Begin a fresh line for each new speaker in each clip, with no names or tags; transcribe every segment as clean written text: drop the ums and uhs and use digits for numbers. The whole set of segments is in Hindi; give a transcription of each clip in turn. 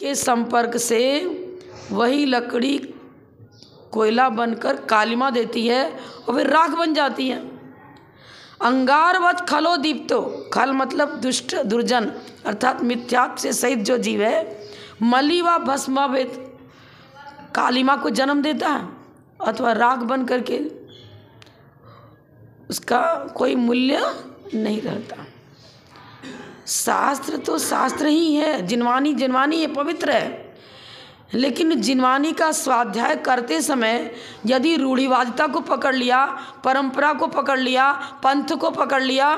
के संपर्क से वही लकड़ी कोयला बनकर कालिमा देती है और फिर राख बन जाती है। अंगारवत खलो दीप्तो, खल मतलब दुष्ट दुर्जन अर्थात मिथ्यात्व से सहित जो जीव है, मली व भस्मावेत कालिमा को जन्म देता है अथवा राख बन करके उसका कोई मूल्य नहीं रहता। शास्त्र तो शास्त्र ही है, जिनवानी जिनवानी है, पवित्र है, लेकिन जिनवानी का स्वाध्याय करते समय यदि रूढ़िवादिता को पकड़ लिया, परंपरा को पकड़ लिया, पंथ को पकड़ लिया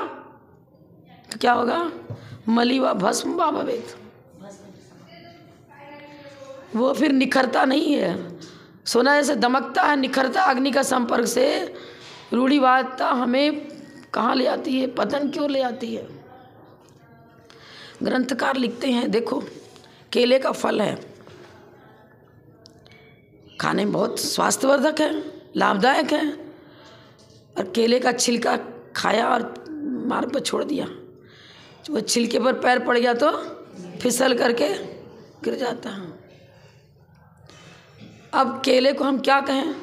तो क्या होगा? मली व भस्म व भवेत, वो फिर निखरता नहीं है। सोना जैसे दमकता है, निखरता अग्नि का संपर्क से। रूढ़िवादिता हमें कहाँ ले आती है, पतन क्यों ले आती है? ग्रंथकार लिखते हैं, देखो केले का फल है, खाने में बहुत स्वास्थ्यवर्धक है, लाभदायक है, और केले का छिलका खाया और मार्ग पर छोड़ दिया, वो छिलके पर पैर पड़ गया तो फिसल करके गिर जाता है। अब केले को हम क्या कहें?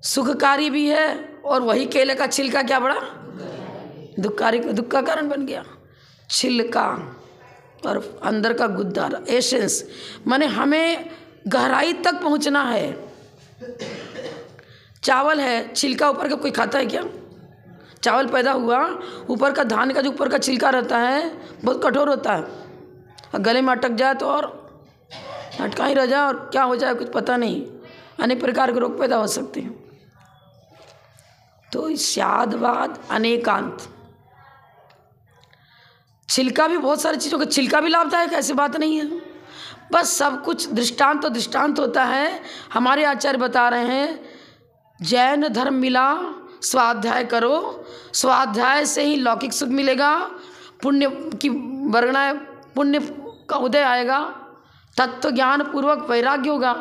सुखकारी भी है और वही केले का छिलका क्या बड़ा दुखकारी, दुख का कारण बन गया। छिलका और अंदर का गुद्दा, एसेंस, माने हमें गहराई तक पहुंचना है। चावल है, छिलका ऊपर का कोई खाता है क्या? चावल पैदा हुआ, ऊपर का धान का जो ऊपर का छिलका रहता है बहुत कठोर होता है, और गले में अटक जाए तो और अटका ही रह जाए और क्या हो जाए कुछ पता नहीं, अनेक प्रकार के रोग पैदा हो सकते हैं। तो स्यादवाद अनेकांत, छिलका भी बहुत सारी चीज़ों का छिलका भी लाभदायक, ऐसी बात नहीं है, बस सब कुछ दृष्टांत तो दृष्टांत होता है। हमारे आचार्य बता रहे हैं जैन धर्म मिला, स्वाध्याय करो, स्वाध्याय से ही लौकिक सुख मिलेगा, पुण्य की वर्गणाएं, पुण्य का उदय आएगा, तत्व ज्ञान पूर्वक वैराग्य होगा,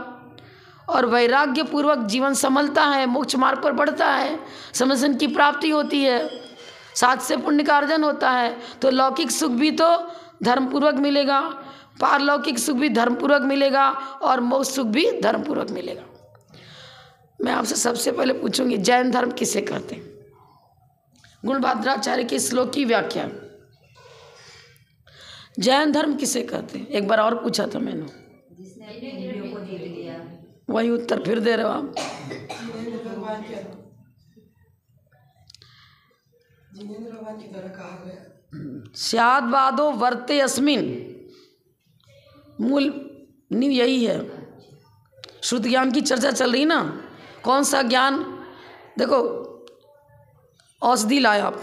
और वैराग्य पूर्वक जीवन संभलता है, मोक्ष मार्ग पर बढ़ता है, समझन की प्राप्ति होती है, साथ से पुण्य का अर्जन होता है। तो लौकिक सुख भी तो धर्मपूर्वक मिलेगा, पारलौकिक सुख भी धर्मपूर्वक मिलेगा, और मोक्ष सुख भी धर्मपूर्वक मिलेगा। मैं आपसे सबसे पहले पूछूंगी जैन धर्म किसे कहते हैं? गुणभद्राचार्य के श्लोक की व्याख्या, जैन धर्म किसे कहते हैं? एक बार और पूछा था मैंने, वही उत्तर फिर दे रहे हो आप। स्यादवादो वर्ते अस्मिन, मूल नींव यही है। श्रुत ज्ञान की चर्चा चल रही ना, कौन सा ज्ञान? देखो औषधि लाए आप,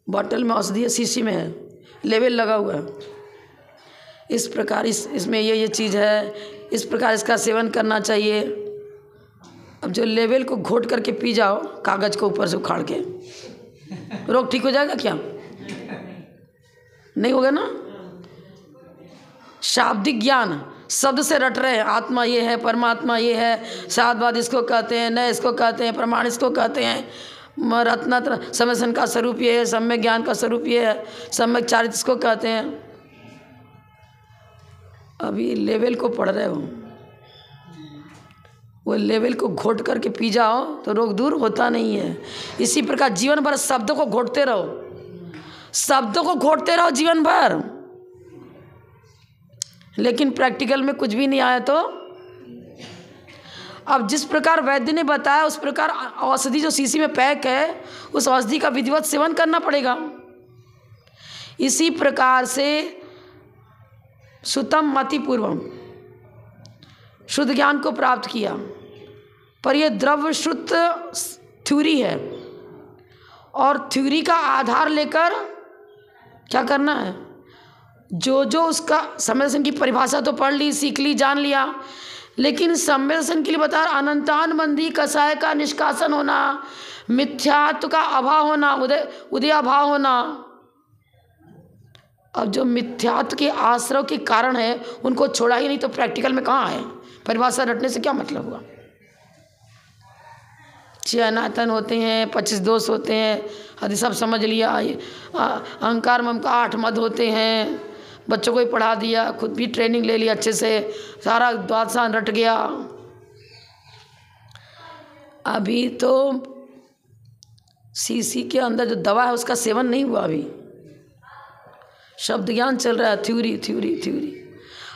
बॉटल में औषधि है, शीशी में है, लेबल लगा हुआ है, इस प्रकार इसमें ये चीज़ है, इस प्रकार इसका सेवन करना चाहिए। अब जो लेबल को घोट करके पी जाओ, कागज़ को ऊपर से उखाड़ के, रोग ठीक हो जाएगा क्या? नहीं होगा ना। शाब्दिक ज्ञान शब्द से रट रहे हैं, आत्मा ये है, परमात्मा ये है, शादवाद इसको कहते हैं, नए इसको कहते हैं, प्रमाण इसको कहते हैं, रत्नात्र समझन का स्वरूप ये है, सम्यक ज्ञान का स्वरूप ये है, सम्यक चारित्र इसको कहते हैं। अभी लेवल को पढ़ रहे हो, वो लेवल को घोट करके पी जाओ तो रोग दूर होता नहीं है। इसी प्रकार जीवन भर शब्दों को घोटते रहो, शब्दों को घोटते रहो जीवन भर, लेकिन प्रैक्टिकल में कुछ भी नहीं आया तो अब जिस प्रकार वैद्य ने बताया उस प्रकार औषधि जो शीशी में पैक है, उस औषधि का विधिवत सेवन करना पड़ेगा। इसी प्रकार से सुतम मति पूर्वम शुद्ध ज्ञान को प्राप्त किया, पर यह द्रव्य शुद्ध थ्योरी है, और थ्योरी का आधार लेकर क्या करना है? जो उसका संवेदन की परिभाषा तो पढ़ ली, सीख ली, जान लिया, लेकिन संवेदन के लिए बता अनंतान बंदी कसाय का निष्कासन होना, मिथ्यात्व का अभाव होना, उदय अभाव होना। अब जो मिथ्यात्व के आश्रय के कारण है उनको छोड़ा ही नहीं तो प्रैक्टिकल में कहाँ है? परिभाषा रटने से क्या मतलब हुआ? 6 अनायतन होते हैं, 25 दोष होते हैं, आदि सब समझ लिया। अहंकार ममकार 8 मद होते हैं, बच्चों को ही पढ़ा दिया, खुद भी ट्रेनिंग ले लिया अच्छे से, सारा द्वादशान रट गया। अभी तो सीसी के अंदर जो दवा है उसका सेवन नहीं हुआ, अभी शब्द ज्ञान चल रहा है, थ्योरी थ्योरी थ्योरी।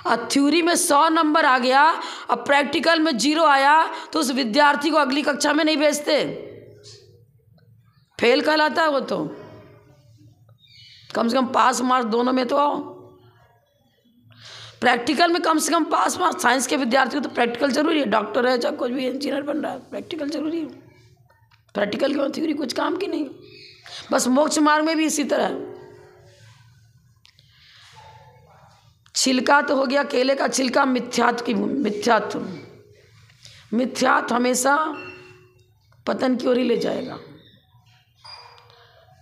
और थ्योरी में 100 नंबर आ गया, अब प्रैक्टिकल में 0 आया तो उस विद्यार्थी को अगली कक्षा में नहीं भेजते, फेल कहलाता है वो। तो कम से कम पास मार्क्स दोनों में तो आओ। प्रैक्टिकल में कम से कम पास मार्क्स, साइंस के विद्यार्थी को तो प्रैक्टिकल जरूरी है, डॉक्टर है चाहे कुछ भी इंजीनियर बन रहा है, प्रैक्टिकल जरूरी है। प्रैक्टिकल क्यों, थ्योरी कुछ काम की नहीं। बस मोक्ष मार्ग में भी इसी तरह है। छिलका तो हो गया केले का छिलका, मिथ्यात्व हमेशा पतन की ओर ही ले जाएगा।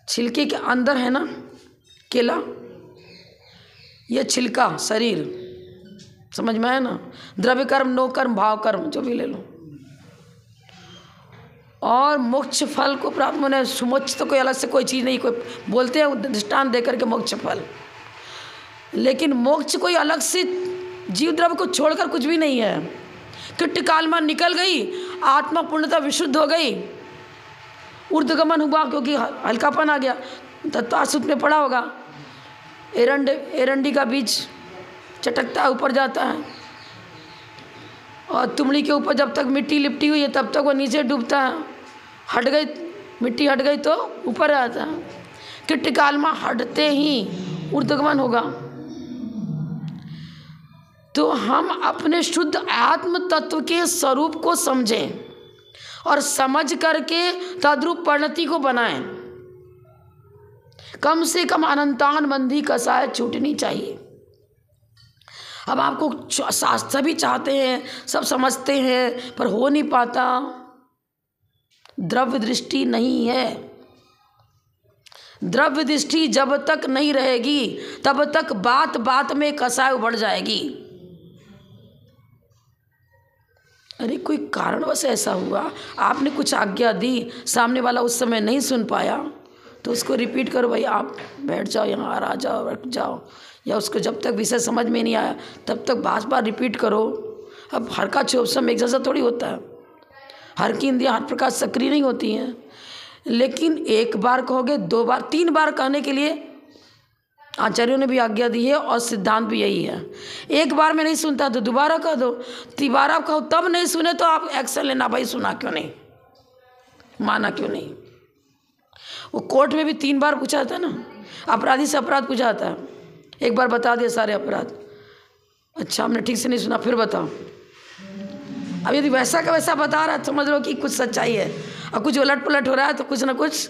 छिलके के अंदर है ना केला, ये छिलका शरीर, समझ में आया ना। द्रव्य कर्म, नो कर्म, भाव कर्म, जो भी ले लो। और मोक्ष फल को प्राप्त होने, मोक्ष तो कोई अलग से कोई चीज़ नहीं, कोई बोलते हैं दृष्टांत देकर के मोक्ष फल, लेकिन मोक्ष कोई अलग से जीव द्रव्य को छोड़कर कुछ भी नहीं है। कृत्य काल में निकल गई, आत्मा पूर्णतः विशुद्ध हो गई, ऊर्ध्वगमन हुआ क्योंकि हल्कापन आ गया। तत्वासुत में पड़ा होगा, एरंडी का बीज चटकता है ऊपर जाता है, और तुमड़ी के ऊपर जब तक मिट्टी लिपटी हुई है तब तक वो नीचे डूबता है, हट गई मिट्टी, हट गई तो ऊपर आता है। कृत्य काल में हटते ही ऊर्ध्वगमन होगा। तो हम अपने शुद्ध आत्म तत्व के स्वरूप को समझें और समझ करके तद्रूप परिणति को बनाएं। कम से कम अनंतान बंधी कसाय छूटनी चाहिए। अब आपको सभी चाहते हैं, सब समझते हैं, पर हो नहीं पाता, द्रव्य दृष्टि नहीं है। द्रव्य दृष्टि जब तक नहीं रहेगी तब तक बात बात में कसाय उभर जाएगी। अरे कोई कारणवश ऐसा हुआ, आपने कुछ आज्ञा दी, सामने वाला उस समय नहीं सुन पाया, तो उसको रिपीट करो, भाई आप बैठ जाओ, यहाँ आ जाओ, रख जाओ, या उसको जब तक विषय समझ में नहीं आया तब तक बार रिपीट करो। अब हर का क्षोभसम एक जैसा थोड़ी होता है, हर की इंद्रियाँ हर प्रकार सक्रिय नहीं होती हैं, लेकिन एक बार कहोगे, 2 बार, 3 बार कहने के लिए आचार्यों ने भी आज्ञा दी है और सिद्धांत भी यही है। एक बार में नहीं सुनता तो दोबारा कह दो, तिबारा कहो, तब नहीं सुने तो आप एक्शन लेना, भाई सुना क्यों नहीं, माना क्यों नहीं। वो कोर्ट में भी 3 बार पूछा जाता है ना, अपराधी से अपराध पूछा जाता है, एक बार बता दिए सारे अपराध, अच्छा हमने ठीक से नहीं सुना, फिर बताओ। अब यदि वैसा का वैसा बता रहा है समझ लो कि कुछ सच्चाई है, और कुछ उलट पुलट हो रहा है तो कुछ ना कुछ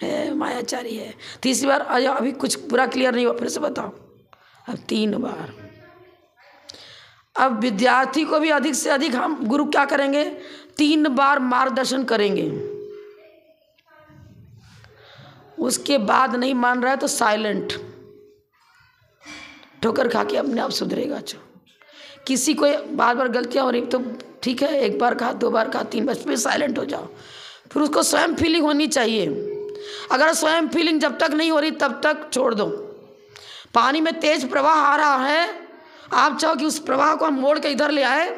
है, मायाचारी है। तीसरी बार अभी कुछ पूरा क्लियर नहीं हुआ, फिर से बताओ। अब 3 बार। अब विद्यार्थी को भी अधिक से अधिक हम गुरु क्या करेंगे, 3 बार मार्गदर्शन करेंगे। उसके बाद नहीं मान रहा है तो साइलेंट, ठोकर खा के अपने आप सुधरेगा। किसी को बार बार गलतियाँ हो रही तो ठीक है, 1 बार कहा, 2 बार कहा, 3 बार, फिर साइलेंट हो जाओ। फिर उसको स्वयं फीलिंग होनी चाहिए। अगर स्वयं फीलिंग जब तक नहीं हो रही तब तक छोड़ दो। पानी में तेज प्रवाह आ रहा है, आप चाहो कि उस प्रवाह को हम मोड़ के इधर ले आए,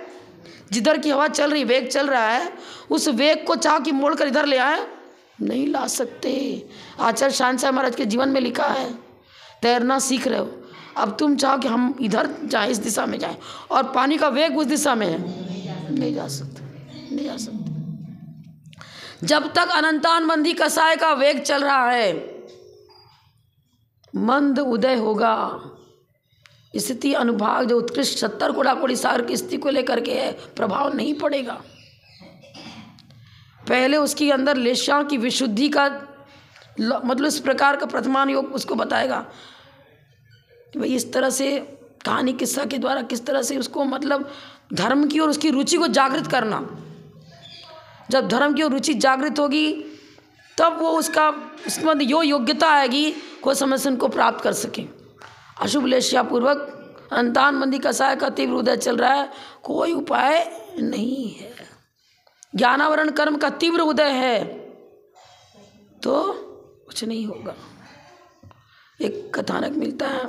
जिधर की हवा चल रही, वेग चल रहा है, उस वेग को चाहो कि मोड़ कर इधर ले आए, नहीं ला सकते। आचार्य शांति महाराज के जीवन में लिखा है, तैरना सीख रहे हो, अब तुम चाहो कि हम इधर जाएं, इस दिशा में जाएं, और पानी का वेग उस दिशा में है, नहीं जा सकते, नहीं जा सकते। जब तक अनंतान बंधी कसाय का वेग चल रहा है, मंद उदय होगा। स्थिति अनुभाग जो उत्कृष्ट 70 कोड़ाकोड़ी सागर की स्थिति को लेकर के है, प्रभाव नहीं पड़ेगा। पहले उसकी अंदर लेशाओं की विशुद्धि का मतलब इस प्रकार का प्रथमान योग उसको बताएगा कि भाई इस तरह से कहानी किस्सा के द्वारा किस तरह से उसको मतलब धर्म की और उसकी रुचि को जागृत करना। जब धर्म की ओर रुचि जागृत होगी तब वो उसके अंदर यो योग्यता आएगी कोई समस्या को प्राप्त कर सके। अशुभ लेशिया पूर्वक अंतान बंदी कसाय का तीव्र उदय चल रहा है, कोई उपाय नहीं है। ज्ञानावरण कर्म का तीव्र उदय है तो कुछ नहीं होगा। एक कथानक मिलता है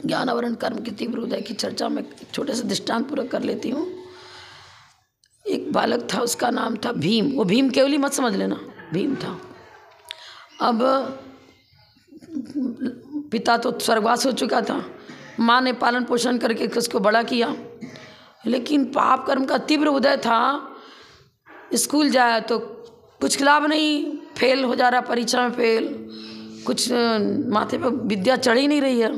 ज्ञान आवरण कर्म की तीव्र उदय की चर्चा में छोटे से दृष्टांत पूरा कर लेती हूँ। एक बालक था, उसका नाम था भीम। वो भीम केवली मत समझ लेना, भीम था। अब पिता तो स्वर्गवास हो चुका था, माँ ने पालन पोषण करके उसको बड़ा किया, लेकिन पाप कर्म का तीव्र उदय था। स्कूल जाया तो कुछ लाभ नहीं, फेल हो जा रहा, परीक्षा में फेल, कुछ माथे पे विद्या चढ़ ही नहीं रही है।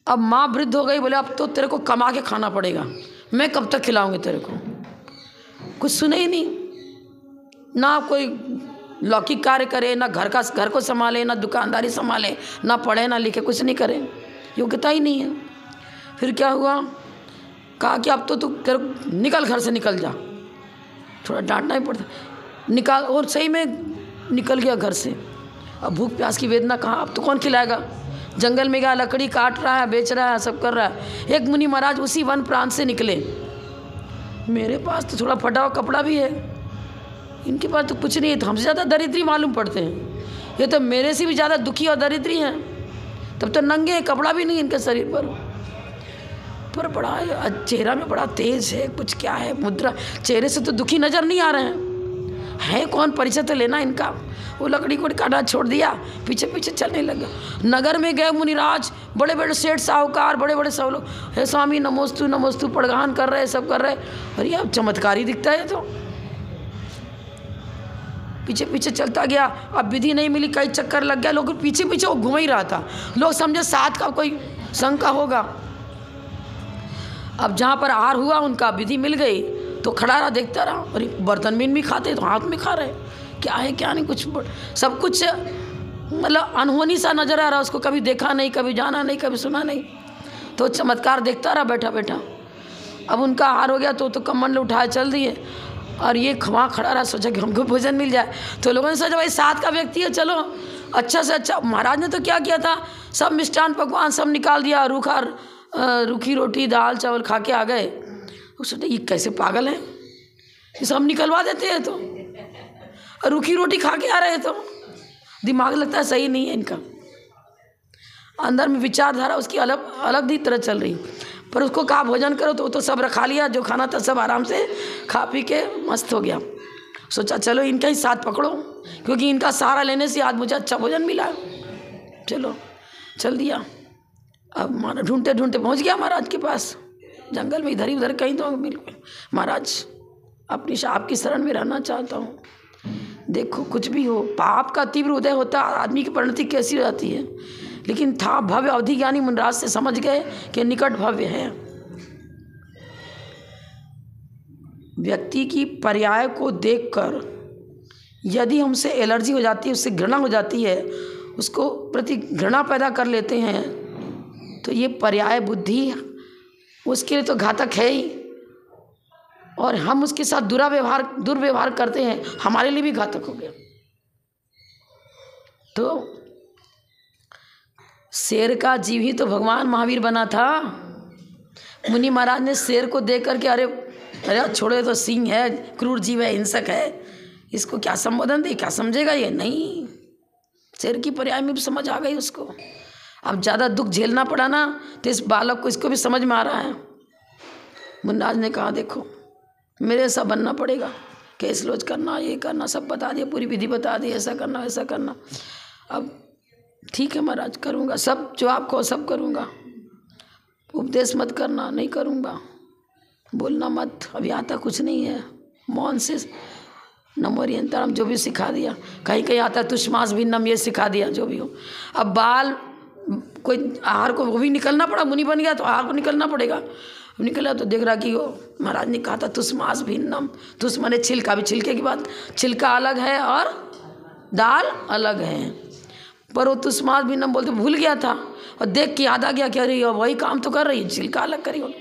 अब माँ वृद्ध हो गई, बोले अब तो तेरे को कमा के खाना पड़ेगा, मैं कब तक खिलाऊंगी तेरे को। कुछ सुने ही नहीं, ना कोई लौकिक कार्य करे, ना घर को संभाले, ना दुकानदारी संभाले, ना पढ़े ना लिखे, कुछ नहीं करे, योग्यता ही नहीं है। फिर क्या हुआ, कहा कि अब तो तू तेरे निकल, घर से निकल जा। थोड़ा डांटना ही पड़ता, निकाल, और सही में निकल गया घर से। अब भूख प्यास की वेदना कहाँ, अब तो कौन खिलाएगा। जंगल में गया, लकड़ी काट रहा है, बेच रहा है, सब कर रहा है। एक मुनि महाराज उसी वन प्रांत से निकले, मेरे पास तो थोड़ा फटा हुआ कपड़ा भी है, इनके पास तो कुछ नहीं है, तो हमसे ज़्यादा दरिद्री मालूम पड़ते हैं, ये तो मेरे से भी ज़्यादा दुखी और दरिद्री हैं। तब तो नंगे हैं, कपड़ा भी नहीं इनके शरीर पर बड़ा चेहरा में बड़ा तेज है, कुछ क्या है मुद्रा, चेहरे से तो दुखी नज़र नहीं आ रहे हैं। है कौन, परिचय तो लेना इनका। वो लकड़ी को काटा छोड़ दिया, पीछे पीछे चलने लगा। नगर में गए मुनिराज, बड़े बड़े सेठ साहूकार, बड़े बड़े सब लोग, हे स्वामी नमोस्तु नमोस्तु पड़गान कर रहे, सब कर रहे। अरे अब चमत्कारी दिखता है, तो पीछे पीछे चलता गया। अब विधि नहीं मिली, कई चक्कर लग गया, लोग पीछे पीछे वो घूम ही रहा था। लोग समझे साथ का कोई शंका होगा। अब जहाँ पर आहार हुआ उनका, विधि मिल गई, तो खड़ा रहा, देखता रहा। अरे बर्तन में भी खाते तो हाथ में खा रहे, क्या है क्या नहीं, कुछ सब कुछ मतलब अनहोनी सा नजर आ रहा। उसको कभी देखा नहीं, कभी जाना नहीं, कभी सुना नहीं, तो चमत्कार देखता रहा बैठा बैठा। अब उनका आहार हो गया तो कमंडल उठाए चल दिए, और ये वहाँ खड़ा रहा, सोचा कि हमको भोजन मिल जाए। तो लोगों ने सोचा भाई साथ का व्यक्ति है, चलो अच्छा से अच्छा। महाराज ने तो क्या किया था, सब मिष्ठान पकवान सब निकाल दिया, रूखी रोटी दाल चावल खा के आ गए। वो सोचे ये कैसे पागल है, ये सब निकलवा देते हैं, तो रूखी रोटी खा के आ रहे हैं, तो दिमाग लगता है सही नहीं है इनका। अंदर में विचारधारा उसकी अलग ही तरह चल रही। पर उसको कहा भोजन करो, तो वो तो सब रखा लिया, जो खाना था सब आराम से खा पी के मस्त हो गया। सोचा चलो इनका ही साथ पकड़ो, क्योंकि इनका सहारा लेने से आज मुझे अच्छा भोजन मिला। चलो चल दिया। अब ढूंढते ढूंढते पहुंच गया महाराज के पास, जंगल में इधर ही उधर कहीं तो मिल गए। महाराज आपकी शरण में रहना चाहता हूँ। देखो कुछ भी हो, पाप का तीव्र उदय होता, आदमी की परिणति कैसी हो जाती है। लेकिन था भव्य अवधि ज्ञानी मुनिराज से समझ गए कि निकट भव्य है। व्यक्ति की पर्याय को देखकर यदि हमसे एलर्जी हो जाती है, उससे घृणा हो जाती है, उसको प्रति घृणा पैदा कर लेते हैं, तो ये पर्याय बुद्धि उसके लिए तो घातक है ही, और हम उसके साथ दुर्व्यवहार करते हैं, हमारे लिए भी घातक हो गया। तो शेर का जीव ही तो भगवान महावीर बना था। मुनि महाराज ने शेर को देख करके अरे छोड़े, तो सिंह है, क्रूर जीव है, हिंसक है, इसको क्या संबोधन दे, क्या समझेगा ये। नहीं, शेर की पर्याय में भी समझ आ गई उसको। अब ज़्यादा दुख झेलना पड़ा ना, तो इस बालक को इसको भी समझ में आ रहा है। मुनिराज ने कहा देखो मेरे ऐसा बनना पड़ेगा, केस लोच करना, ये करना, सब बता दिया, पूरी विधि बता दी, ऐसा करना वैसा करना। अब ठीक है महाराज, करूँगा सब, जो आपको सब करूँगा, उपदेश मत करना, नहीं करूँगा, बोलना मत, अभी आता कुछ नहीं है, मौन से नमोरियंतरम जो भी सिखा दिया, कहीं कहीं आता तुष्मास भिन्नम, ये सिखा दिया जो भी हो। अब बाल कोई आहार को वो भी निकलना पड़ा, मुनि बन गया तो आहार को निकलना पड़ेगा। निकला तो देख रहा कि वो महाराज ने कहा था तुष्मास भिन्नम, तुष माने छिलका, भी छिलके की बात, छिलका अलग है और दाल अलग है, पर वो तुष्मास भिन्नम बोलते भूल गया था, और देख के याद आ गया कि अरे वही काम तो कर रही है, छिलका अलग करी हो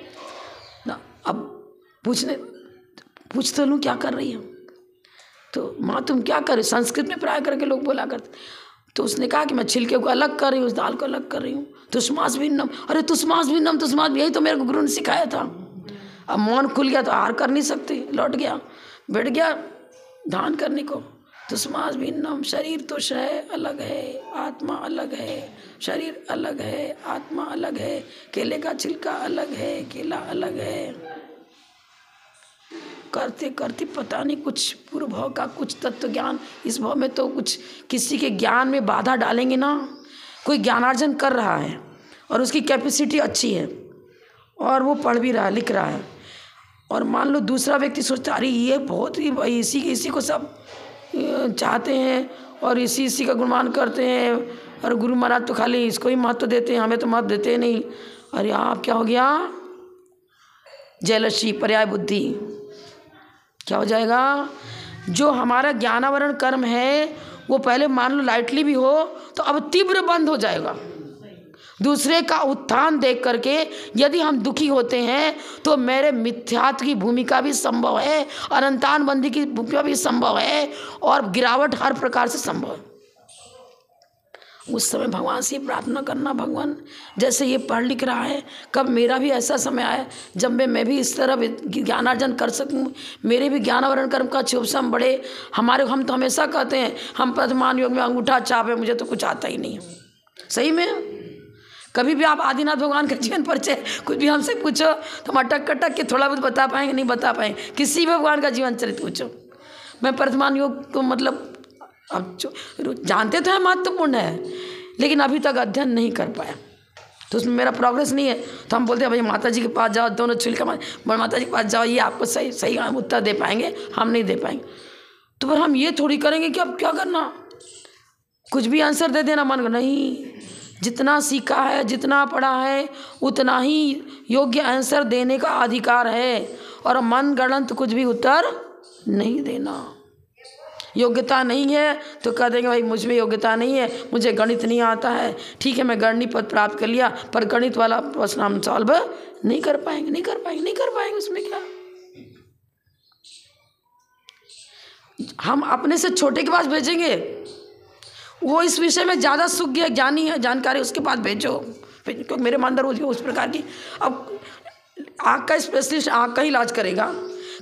ना। अब पूछ तो लूँ क्या कर रही है, तो माँ तुम क्या कर रही, संस्कृत में प्राय करके लोग बोला करते। तो उसने कहा कि मैं छिलके को अलग कर रही हूँ, उस दाल को अलग कर रही हूँ। तुष्मास भिन्नम, अरे तुष्मास भिन्नम, तुष्मास, यही तो मेरे को गुरु ने सिखाया था। अब मौन खुल गया तो आहार कर नहीं सकती, लौट गया, बैठ गया ध्यान करने को। तस्मात् भिन्नम, शरीर तो शय अलग है, आत्मा अलग है, शरीर अलग है, आत्मा अलग है, केले का छिलका अलग है, केला अलग है। करते करते पता नहीं कुछ पूर्व भाव का कुछ तत्व ज्ञान, इस भाव में तो कुछ किसी के ज्ञान में बाधा डालेंगे ना। कोई ज्ञानार्जन कर रहा है और उसकी कैपेसिटी अच्छी है और वो पढ़ भी रहा है, लिख रहा है, और मान लो दूसरा व्यक्ति सोचता अरे ये बहुत ही इसी को सब चाहते हैं और इसी का गुणगान करते हैं, और गुरु महाराज तो खाली इसको ही महत्व देते हैं, हमें तो महत्व देते नहीं। अरे आप क्या हो गया, जेलसी, पर्याय बुद्धि, क्या हो जाएगा। जो हमारा ज्ञानावरण कर्म है वो पहले मान लो लाइटली भी हो तो अब तीव्र बंद हो जाएगा। दूसरे का उत्थान देख करके यदि हम दुखी होते हैं तो मेरे मिथ्यात्व की भूमिका भी संभव है, अनंतान बंदी की भूमिका भी संभव है, और गिरावट हर प्रकार से संभव है। उस समय भगवान से प्रार्थना करना, भगवान जैसे ये पढ़ लिख रहा है, कब मेरा भी ऐसा समय आए जब मैं भी इस तरह ज्ञानार्जन कर सकूं, मेरे भी ज्ञानावरण कर्म का क्षोभसम बढ़े। हम तो हमेशा कहते हैं हम वर्तमान योग में अंगूठा छाप है, मुझे तो कुछ आता ही नहीं है। सही में कभी भी आप आदिनाथ भगवान का जीवन परिचय कुछ भी हमसे पूछो तो हम अटक के थोड़ा बहुत बता पाएंगे, नहीं बता पाएंगे। किसी भी भगवान का जीवन चरित्र पूछो, मैं वर्तमान योग को मतलब अब जानते तो है महत्वपूर्ण है, लेकिन अभी तक अध्ययन नहीं कर पाया, तो उसमें मेरा प्रोग्रेस नहीं है। तो हम बोलते हैं भाई माता जी के पास जाओ, दोनों छिलका माता जी के पास जाओ, ये आपको सही उत्तर दे पाएंगे, हम नहीं दे पाएंगे। तो फिर हम ये थोड़ी करेंगे कि अब क्या करना, कुछ भी आंसर दे देना मन को, नहीं। जितना सीखा है, जितना पढ़ा है, उतना ही योग्य आंसर देने का अधिकार है, और मन गणंत कुछ भी उत्तर नहीं देना। योग्यता नहीं है तो कह देंगे भाई मुझ में योग्यता नहीं है, मुझे गणित नहीं आता है। ठीक है, मैं गणित पद प्राप्त कर लिया, पर गणित वाला प्रश्न हम सॉल्व नहीं कर पाएंगे। उसमें क्या, हम अपने से छोटे के पास भेजेंगे, वो इस विषय में ज़्यादा सुज्ञ ज्ञानी है, जानकारी, उसके पास भेजो, क्योंकि मेरे मन अंदर उस प्रकार की। अब आँख का स्पेशलिस्ट आँख का इलाज करेगा,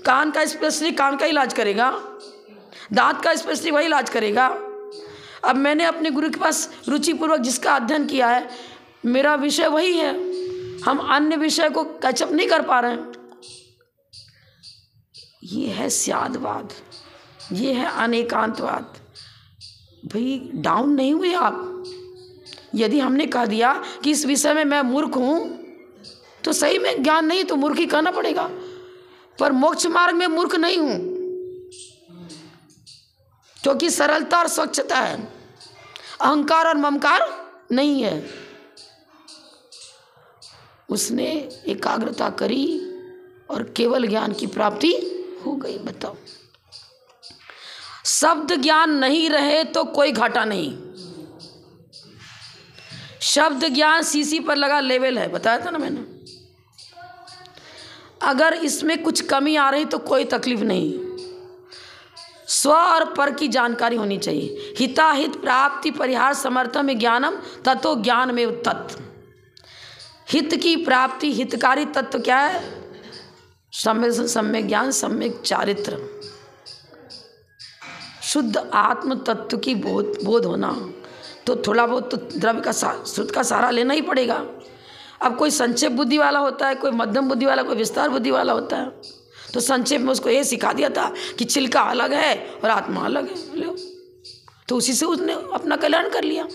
कान का स्पेशलिस्ट कान का इलाज करेगा, दांत का स्पेशलिस्ट वही इलाज करेगा। अब मैंने अपने गुरु के पास रुचिपूर्वक जिसका अध्ययन किया है, मेरा विषय वही है, हम अन्य विषय को कैचअप नहीं कर पा रहे हैं। ये है स्यादवाद, ये है अनेकांतवाद। भाई डाउन नहीं हुए आप। यदि हमने कह दिया कि इस विषय में मैं मूर्ख हूँ, तो सही में ज्ञान नहीं तो मूर्ख ही कहना पड़ेगा, पर मोक्ष मार्ग में मूर्ख नहीं हूँ, क्योंकि सरलता और स्वच्छता है, अहंकार और ममकार नहीं है। उसने एकाग्रता करी और केवल ज्ञान की प्राप्ति हो गई। बताओ, शब्द ज्ञान नहीं रहे तो कोई घाटा नहीं। शब्द ज्ञान सीसी पर लगा लेवल है, बताया था ना मैंने। अगर इसमें कुछ कमी आ रही तो कोई तकलीफ नहीं। स्व और पर की जानकारी होनी चाहिए। हिताहित प्राप्ति परिहार समर्थन में ज्ञानम तत्व ज्ञान में तत्व। हित की प्राप्ति, हितकारी तत्व क्या है? सम्यक ज्ञान, सम्यक चारित्र, शुद्ध आत्म तत्व की बोध होना। तो थोड़ा बहुत तो द्रव्य का श्रुत का सहारा लेना ही पड़ेगा। अब कोई संक्षेप बुद्धि वाला होता है, कोई मध्यम बुद्धि वाला, कोई विस्तार बुद्धि वाला होता है। तो संक्षेप में उसको ये सिखा दिया था कि छिलका अलग है और आत्मा अलग है, तो उसी से उसने अपना कल्याण कर लिया।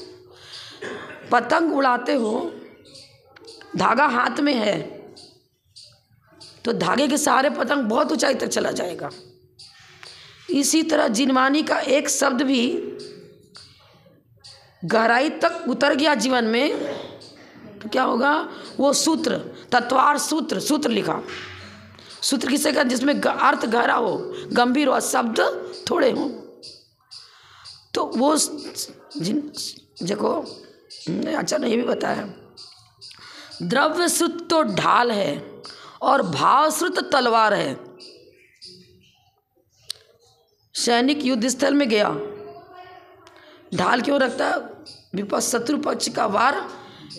पतंग उड़ाते हो, धागा हाथ में है, तो धागे के सहारे पतंग बहुत ऊंचाई तक चला जाएगा। इसी तरह जिनवानी का एक शब्द भी गहराई तक उतर गया जीवन में, तो क्या होगा? वो सूत्र, तत्वार सूत्र लिखा। सूत्र किसे कहते? जिसमें अर्थ गहरा हो, गंभीर हो, शब्द थोड़े हो। तो वो देखो, अच्छा ने ये भी बताया, द्रव्य श्रुत तो ढाल है और भाव श्रुत तलवार है। सैनिक युद्ध स्थल में गया, ढाल क्यों रखता है? विपक्ष शत्रु पक्ष का वार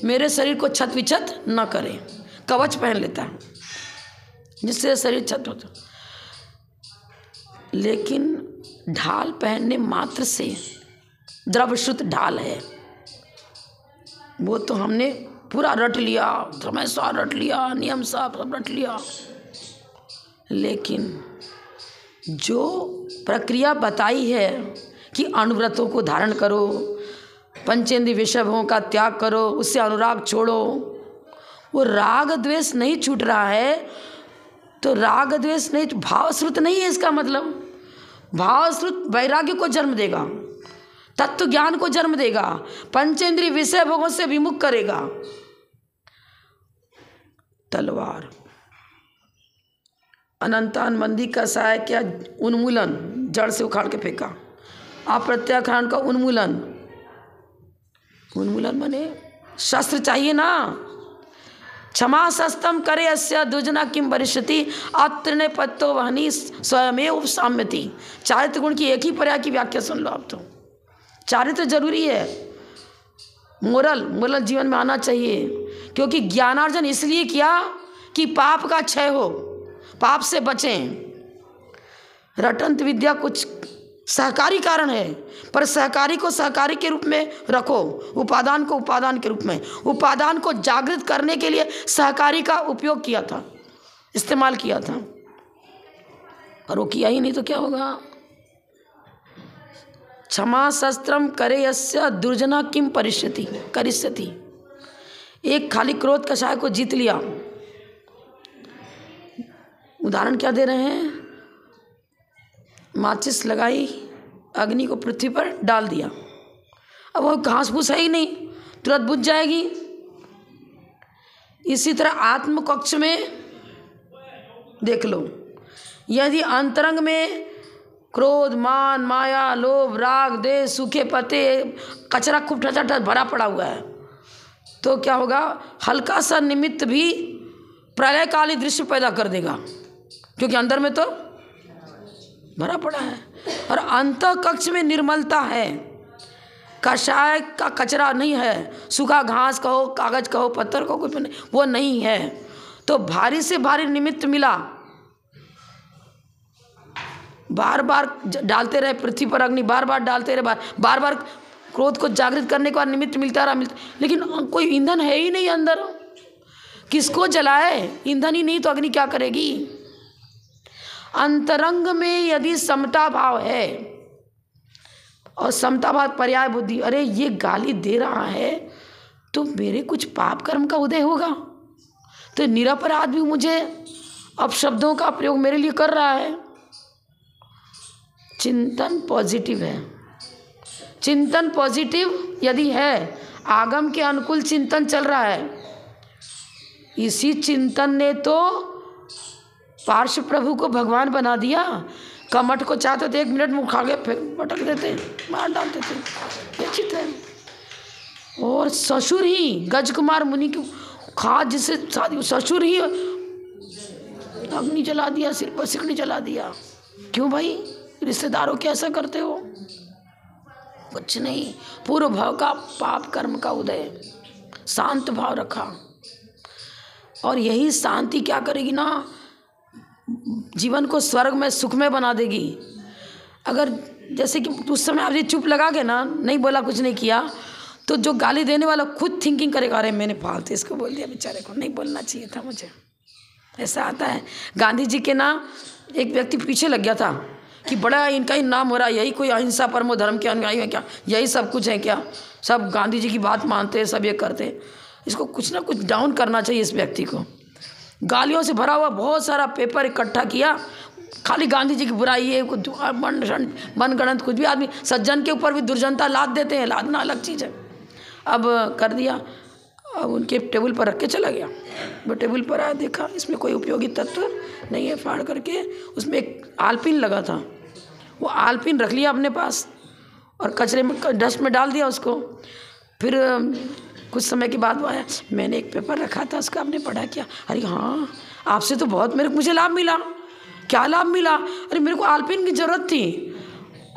मेरे शरीर को छत विछत न करे। कवच पहन लेता है जिससे शरीर छत होता। लेकिन ढाल पहनने मात्र से द्रवशुद्ध ढाल है, वो तो हमने पूरा रट लिया, धर्मेश्वर रट लिया, नियम सब रट लिया, लेकिन जो प्रक्रिया बताई है कि अनुव्रतों को धारण करो, पंचेंद्रिय विषय भोगों का त्याग करो, उससे अनुराग छोड़ो, वो राग द्वेष नहीं छूट रहा है। तो राग द्वेष नहीं, भावश्रुत नहीं है इसका मतलब। भावश्रुत वैराग्य को जन्म देगा, तत्व ज्ञान को जन्म देगा, पंचेंद्रिय विषय भोगों से विमुख करेगा। तलवार अनंतान मंदी का सहाय क्या? उन्मूलन, जड़ से उखाड़ के फेंका। अप्रत्याख्यान का उन्मूलन, उन्मूलन माने शस्त्र चाहिए ना। क्षमा शस्तम करे अस्य दुजना किम वरिष्यति अत्र पत्तो वहनी स्वयमेव साम्यति। चारित्र गुण की एक ही पर्याय की व्याख्या सुन लो आप तो। चारित्र जरूरी है, मोरल जीवन में आना चाहिए, क्योंकि ज्ञानार्जन इसलिए किया कि पाप का क्षय हो, पाप से बचें। रटंत विद्या कुछ सहकारी कारण है, पर सहकारी को सहकारी के रूप में रखो, उपादान को उपादान के रूप में। उपादान को जागृत करने के लिए सहकारी का उपयोग किया था, इस्तेमाल किया था, पर वो किया ही नहीं तो क्या होगा? क्षमा शस्त्रम करे यस्य दुर्जना किम करिष्यति। एक खाली क्रोध कषाय को जीत लिया। उदाहरण क्या दे रहे हैं? माचिस लगाई, अग्नि को पृथ्वी पर डाल दिया, अब वो घास फूस है ही नहीं, तुरंत बुझ जाएगी। इसी तरह आत्म कक्ष में देख लो, यदि अंतरंग में क्रोध, मान, माया, लोभ, राग, देश, सूखे पत्ते, कचरा खूब ठचा भरा पड़ा हुआ है, तो क्या होगा? हल्का सा निमित्त भी प्रलयकाली दृश्य पैदा कर देगा, क्योंकि अंदर में तो भरा पड़ा है। और अंत कक्ष में निर्मलता है, कषाय का कचरा नहीं है, सूखा घास कहो, कागज कहो, पत्थर कहो, कोई वो नहीं है। तो भारी से भारी निमित्त मिला, बार बार डालते रहे पृथ्वी पर अग्नि, बार बार डालते रहे, बार बार क्रोध को जागृत करने के बाद निमित्त मिलता रहा, लेकिन कोई ईंधन है ही नहीं अंदर। किसको जलाए? ईंधन ही नहीं तो अग्नि क्या करेगी? अंतरंग में यदि समता भाव है, और समता भाव पर्याय बुद्धि, अरे ये गाली दे रहा है तो मेरे कुछ पाप कर्म का उदय होगा, तो निरपराध भी मुझे अपशब्दों का प्रयोग मेरे लिए कर रहा है। चिंतन पॉजिटिव है, चिंतन पॉजिटिव यदि है, आगम के अनुकूल चिंतन चल रहा है, इसी चिंतन ने तो पार्श्व प्रभु को भगवान बना दिया। कमठ को चाहते थे 1 मिनट में उठा के पटक देते, मार डालते थे, ये चित है। और ससुर ही गजकुमार मुनि की खाद जिससे शादी, ससुर ही अग्नि जला दिया, सिर पर सिकड़ी जला दिया। क्यों भाई? रिश्तेदारों के ऐसा करते हो? कुछ नहीं, पूर्व भाव का पाप कर्म का उदय, शांत भाव रखा। और यही शांति क्या करेगी ना, जीवन को स्वर्ग में सुख में बना देगी। अगर जैसे कि उस समय आप ये चुप लगा के ना, नहीं बोला, कुछ नहीं किया, तो जो गाली देने वाला खुद थिंकिंग करेगा, अरे मैंने फालतू इसको बोल दिया, बेचारे को नहीं बोलना चाहिए था मुझे। ऐसा आता है। गांधी जी के ना एक व्यक्ति पीछे लग गया था कि बड़ा इनका ही नाम हो रहा है, यही कोई अहिंसा परमो धर्म के अनुयायी है क्या, यही सब कुछ है क्या, सब गांधी जी की बात मानते हैं, सब ये करते हैं। इसको कुछ ना कुछ डाउन करना चाहिए इस व्यक्ति को। गालियों से भरा हुआ बहुत सारा पेपर इकट्ठा किया, खाली गांधी जी की बुराई है, मनगढ़ंत कुछ भी। आदमी सज्जन के ऊपर भी दुर्जनता लाद देते हैं, लादना अलग चीज़ है। अब कर दिया, अब उनके टेबल पर रख के चला गया। वो टेबल पर आया, देखा इसमें कोई उपयोगी तत्व नहीं है, फाड़ करके उसमें एक आलपिन लगा था, वो आलपिन रख लिया अपने पास और कचरे में, डस्ट में डाल दिया उसको। फिर कुछ समय के बाद वो आया, मैंने एक पेपर रखा था, उसका आपने पढ़ा क्या? अरे हाँ, आपसे तो बहुत मुझे लाभ मिला। क्या लाभ मिला? अरे मेरे को आलपिन की ज़रूरत थी,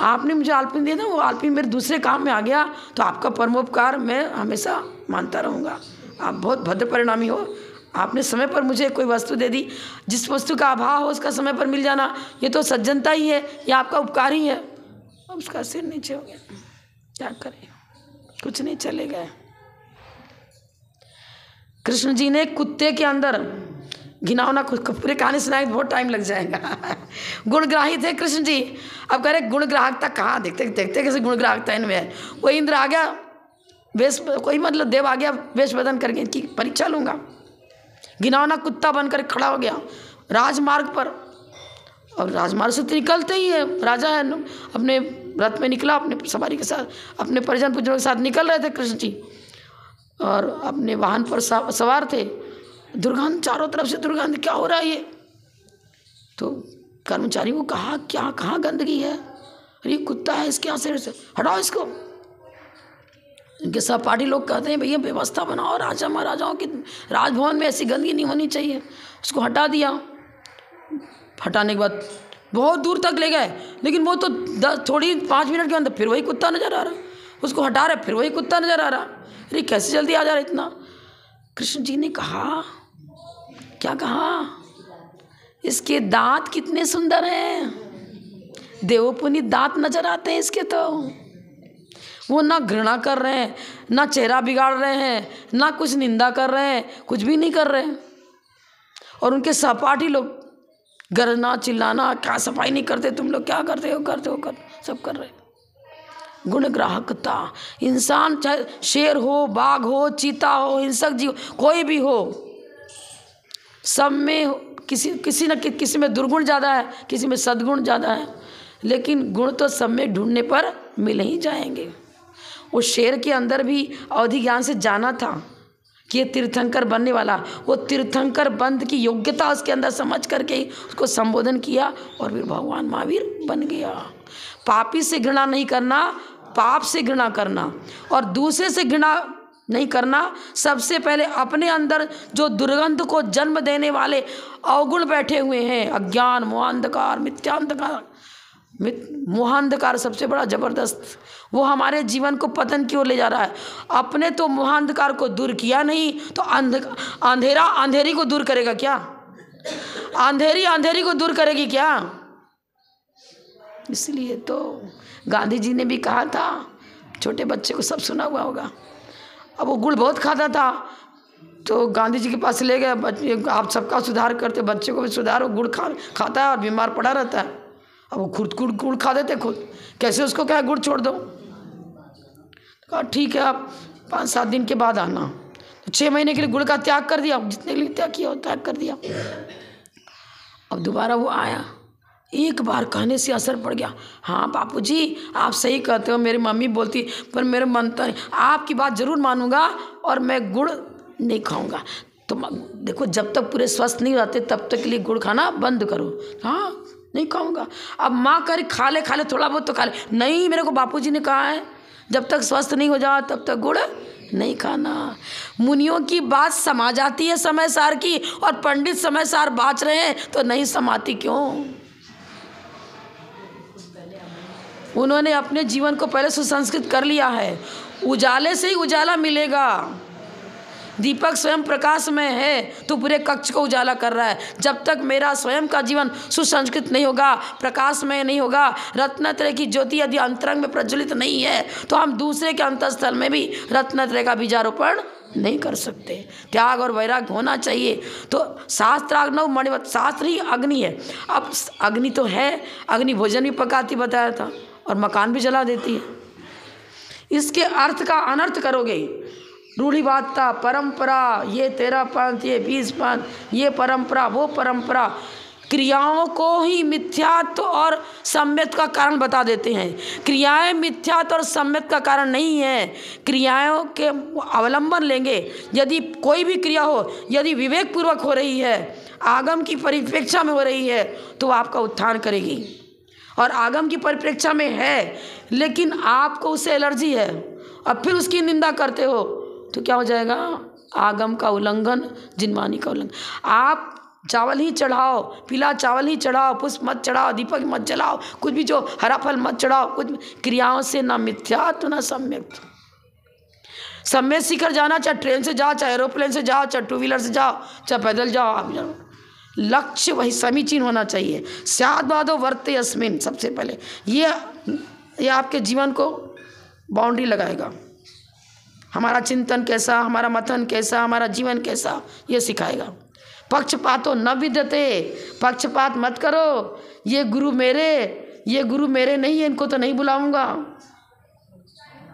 आपने मुझे आलपिन दिया था, वो आलपिन मेरे दूसरे काम में आ गया, तो आपका परमोपकार मैं हमेशा मानता रहूँगा। आप बहुत भद्र परिणामी हो, आपने समय पर मुझे कोई वस्तु दे दी, जिस वस्तु का अभाव हो उसका समय पर मिल जाना, ये तो सज्जनता ही है, ये आपका उपकार ही है। उसका सिर नीचे हो गया, क्या करें, कुछ नहीं चलेगा। कृष्ण जी ने कुत्ते के अंदर घिनौना, पूरे कहानी सुनाएंगे बहुत टाइम लग जाएगा। गुणग्राही थे कृष्ण जी। अब कह रहे गुणग्राहकता कहाँ, देखते देखते कैसे गुणग्राहकता इनमें है। वो इंद्र आ गया वेश, कोई मतलब देव आ गया वेश बदन करके इनकी परीक्षा लूँगा। घिनौना कुत्ता बनकर खड़ा हो गया राजमार्ग पर, और राजमार्ग से तो निकलते ही है, राजा है, अपने रथ में निकला, अपने सवारी के साथ, अपने परिजन पुजनों के साथ निकल रहे थे कृष्ण जी, और अपने वाहन पर सवार थे। दुर्गंध, चारों तरफ से दुर्गंध, क्या हो रहा है ये। तो कर्मचारी को कहा, क्या कहाँ गंदगी है, अरे कुत्ता है, इसके यहाँ से हटाओ इसको। इनके सहपाठी लोग कहते हैं भैया व्यवस्था बनाओ, राजा महाराजाओं की राजभवन में ऐसी गंदगी नहीं होनी चाहिए। उसको हटा दिया। हटाने के बाद बहुत दूर तक ले गए, लेकिन वो तो 5 मिनट के अंदर फिर वही कुत्ता नजर आ रहा। उसको हटा रहे, फिर वही कुत्ता नजर आ रहा। अरे कैसे जल्दी आ जा रहा इतना। कृष्ण जी ने कहा, क्या कहा, इसके दांत कितने सुंदर हैं, देवोपुनीत दांत नजर आते हैं इसके। तो वो ना घृणा कर रहे हैं, ना चेहरा बिगाड़ रहे हैं, ना कुछ निंदा कर रहे हैं, कुछ भी नहीं कर रहे हैं। और उनके सहपाठी लोग गरजना चिल्लाना, क्या सफाई नहीं करते तुम लोग, क्या करते हो सब कर रहे। गुणग्राहकता, इंसान चाहे शेर हो, बाघ हो, चीता हो, हिंसक जीव कोई भी हो, सब में किसी न किसी में दुर्गुण ज़्यादा है, किसी में सद्गुण ज़्यादा है, लेकिन गुण तो सब में ढूंढने पर मिल ही जाएंगे। वो शेर के अंदर भी अवधि ज्ञान से जाना था कि ये तीर्थंकर बनने वाला, वो तीर्थंकर बंद की योग्यता उसके अंदर समझ करके ही उसको संबोधन किया और फिर भगवान महावीर बन गया। पापी से घृणा नहीं करना, पाप से घृणा करना, और दूसरे से घृणा नहीं करना। सबसे पहले अपने अंदर जो दुर्गंध को जन्म देने वाले अवगुण बैठे हुए हैं, अज्ञान, मोहांधकार, मिथ्यांधकार, मोहांधकार सबसे बड़ा जबरदस्त, वो हमारे जीवन को पतन की ओर ले जा रहा है। अपने तो मोहांधकार को दूर किया नहीं तो अंधेरा अंधेरी को दूर करेगा क्या, अंधेरी अंधेरी को दूर करेगी क्या। इसलिए तो गांधी जी ने भी कहा था, छोटे बच्चे को सब सुना हुआ होगा। अब वो गुड़ बहुत खाता था, तो गांधी जी के पास ले गए, बच्चे आप सबका सुधार करते, बच्चे को भी सुधारो, गुड़ खाता है और बीमार पड़ा रहता है। अब वो खुद गुड़ खा देते खुद, कैसे उसको क्या गुड़ छोड़ दो। कहा ठीक है, आप 5-7 दिन के बाद आना। तो 6 महीने के लिए गुड़ का त्याग कर दिया, जितने के लिए त्याग किया त्याग कर दिया। अब दोबारा वो आया, एक बार कहने से असर पड़ गया। हाँ बापूजी आप सही कहते हो, मेरी मम्मी बोलती, पर मेरे मन तो आपकी बात ज़रूर मानूंगा और मैं गुड़ नहीं खाऊंगा। तो देखो जब तक पूरे स्वस्थ नहीं रहते तब तक के लिए गुड़ खाना बंद करो। हाँ नहीं खाऊंगा। अब माँ कह रही खा ले थोड़ा बहुत तो खा ले। नहीं, मेरे को बापूजी ने कहा है जब तक स्वस्थ नहीं हो जाओ तब तक गुड़ नहीं खाना। मुनियों की बात समा जाती है समय सार की, और पंडित समय सार बाँच रहे हैं तो नहीं समाती क्यों। उन्होंने अपने जीवन को पहले सुसंस्कृत कर लिया है। उजाले से ही उजाला मिलेगा। दीपक स्वयं प्रकाश में है तो पूरे कक्ष को उजाला कर रहा है। जब तक मेरा स्वयं का जीवन सुसंस्कृत नहीं होगा, प्रकाश में नहीं होगा, रत्नत्रय की ज्योति यदि अंतरंग में प्रज्वलित नहीं है, तो हम दूसरे के अंतःस्थल में भी रत्नत्रय का बीजारोपण नहीं कर सकते। त्याग और वैराग्य होना चाहिए। तो शास्त्राग्नव मणिवत, शास्त्र ही अग्नि है। अब अग्नि तो है, अग्नि भोजन भी पकाती बताया था और मकान भी जला देती है। इसके अर्थ का अनर्थ करोगे। रूढ़िवादिता, परंपरा, ये 13 पंथ, ये 20 पंथ, ये परंपरा, वो परंपरा, क्रियाओं को ही मिथ्यात्व और सम्यत का कारण बता देते हैं। क्रियाएं मिथ्यात्व और सम्यत का कारण नहीं है। क्रियाओं के अवलंबन लेंगे। यदि कोई भी क्रिया हो, यदि विवेक पूर्वक हो रही है, आगम की परिप्रेक्षा में हो रही है, तो आपका उत्थान करेगी। और आगम की परिप्रेक्षा में है लेकिन आपको उससे एलर्जी है और फिर उसकी निंदा करते हो, तो क्या हो जाएगा, आगम का उल्लंघन, जिनवानी का उल्लंघन। आप चावल ही चढ़ाओ, पीला चावल ही चढ़ाओ, पुष्प मत चढ़ाओ, दीपक मत जलाओ, कुछ भी जो हरा फल मत चढ़ाओ, कुछ क्रियाओं से ना मिथ्यात्व ना सम्यक। सम्यक सीकर जाना, चाहे ट्रेन से जाओ, चाहे एरोप्लेन से जाओ, चाहे 2 व्हीलर से जाओ, चाहे पैदल जाओ, आप जाओ, लक्ष्य वही समीचीन होना चाहिए। स्याद्वादो वर्ते अस्मिन्, सबसे पहले ये ये आपके जीवन को बाउंड्री लगाएगा। हमारा चिंतन कैसा, हमारा मथन कैसा, हमारा जीवन कैसा, ये सिखाएगा। पक्षपातो न विद्यते, पक्षपात मत करो। ये गुरु मेरे नहीं है, इनको तो नहीं बुलाऊंगा।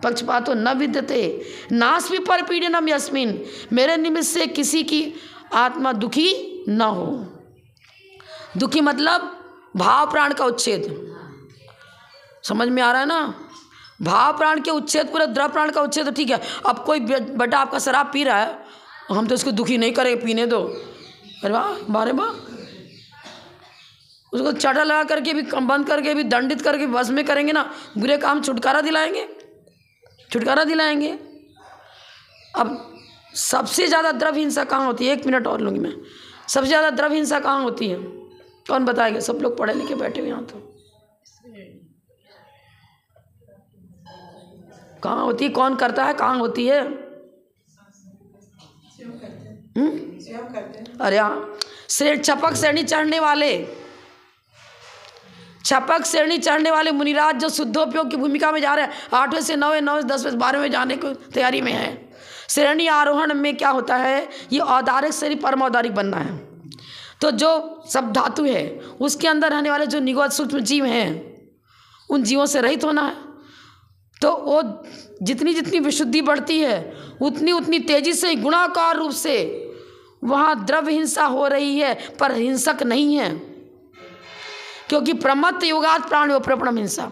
पक्षपातो न विद्यते नास्मि परपीडनम यस्मिन, मेरे निमित्त से किसी की आत्मा दुखी न हो। दुखी मतलब भाव प्राण का उच्छेद, समझ में आ रहा है ना। भाव प्राण के उच्छेद, पूरा द्रव प्राण का उच्छेद तो ठीक है। अब कोई बेटा आपका शराब पी रहा है, हम तो उसको दुखी नहीं करेंगे, पीने दो। अरे वाह, बारे वाह, उसको चाटा लगा करके भी, बंद करके भी, दंडित करके बस में करेंगे ना, बुरे काम छुटकारा दिलाएंगे। अब सबसे ज़्यादा द्रव्य हिंसा कहाँ होती है? 1 मिनट और लूँगी मैं। सबसे ज़्यादा द्रव्य हिंसा कहाँ होती है? कौन बताएगा? सब लोग पढ़े लिखे बैठे हुए यहाँ, तो कहाँ होती है? कौन करता है? कहाँ होती है? अरे हाँ, छपक श्रेणी चढ़ने वाले मुनिराज जो शुद्धोपयोग की भूमिका में जा रहे हैं, 8वें से 9वें, 9वें से 10वें से 12वें में जाने की तैयारी में है। श्रेणी आरोहण में क्या होता है? ये औदारिक से परमौदारिक बनना है। तो जो सब धातु है उसके अंदर रहने वाले जो निगोद सूक्ष्म जीव हैं, उन जीवों से रहित होना है। तो वो जितनी जितनी विशुद्धि बढ़ती है, उतनी उतनी तेजी से गुणाकार रूप से वहाँ द्रव्य हिंसा हो रही है, पर हिंसक नहीं है, क्योंकि प्रमत्त योगात प्राण प्रपणम हिंसा।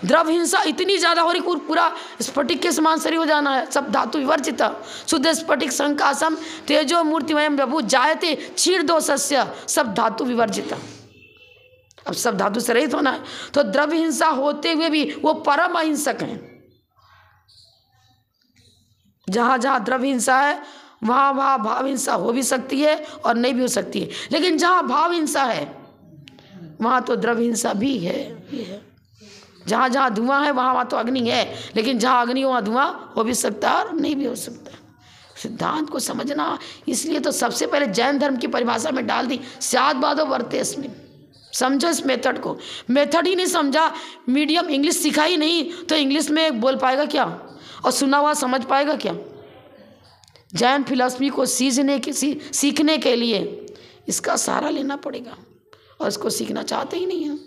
द्रव्य हिंसा इतनी ज़्यादा हो रही, पूरा स्फटिक के समान शरीर हो जाना है, सब धातु विवर्जित। शुद्ध स्फटिक संकाशम तेजो मूर्तिमयम प्रभु जायते क्षीर दोषस्य, सब धातु विवर्जित। अब सब धातु से रहित होना है। तो द्रव्य हिंसा होते हुए भी वो परम अहिंसक हैं। जहाँ जहाँ द्रव्य हिंसा है वहाँ वहाँ भाव हिंसा हो भी सकती है और नहीं भी हो सकती है। लेकिन जहाँ भाव हिंसा है वहाँ तो द्रव्य हिंसा भी है। जहाँ जहाँ धुआं है वहाँ वहाँ तो अग्नि है, लेकिन जहाँ अग्नि वहाँ धुआं हो भी सकता है और नहीं भी हो सकता। सिद्धांत को समझना, इसलिए तो सबसे पहले जैन धर्म की परिभाषा में डाल दी स्याद्वादो वर्तेस्मिन्। समझो इस मेथड को। मेथड ही नहीं समझा, मीडियम इंग्लिश सीखा ही नहीं, तो इंग्लिश में बोल पाएगा क्या और सुना हुआ समझ पाएगा क्या? जैन फिलॉसफी को सीखने के लिए इसका सहारा लेना पड़ेगा, और इसको सीखना चाहते ही नहीं हैं।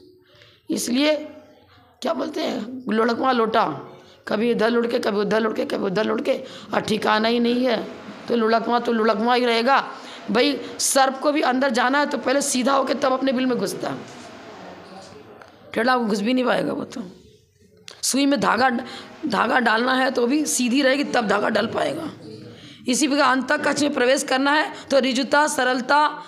इसलिए क्या बोलते हैं, लुढ़कवा लोटा, कभी इधर लुढ़ के, कभी उधर लुढ़ के, कभी उधर लुढ़ के, और ठिकाना ही नहीं है। तो लुढ़कवा ही रहेगा भाई। सर्प को भी अंदर जाना है तो पहले सीधा होकर तब अपने बिल में घुसता है, टेढ़ा घुस भी नहीं पाएगा वो। तो सुई में धागा डालना है तो भी सीधी रहेगी तब धागा डल पाएगा। इसी प्रकार अंतःकक्ष में प्रवेश करना है तो ऋजुता सरलता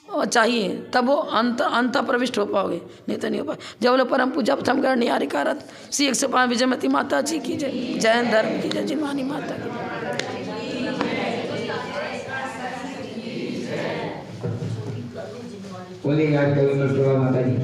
चाहिए, तब वो अंत प्रविष्ट हो पाओगे, नहीं तो नहीं हो पाए। जब लोग परम पूजा प्रथम कर निहारिकारत श्री 105 विजयमती माता जी की जय, जैन धर्म की जय, जिनवानी माता की।
बोले यार कवि माता जी की।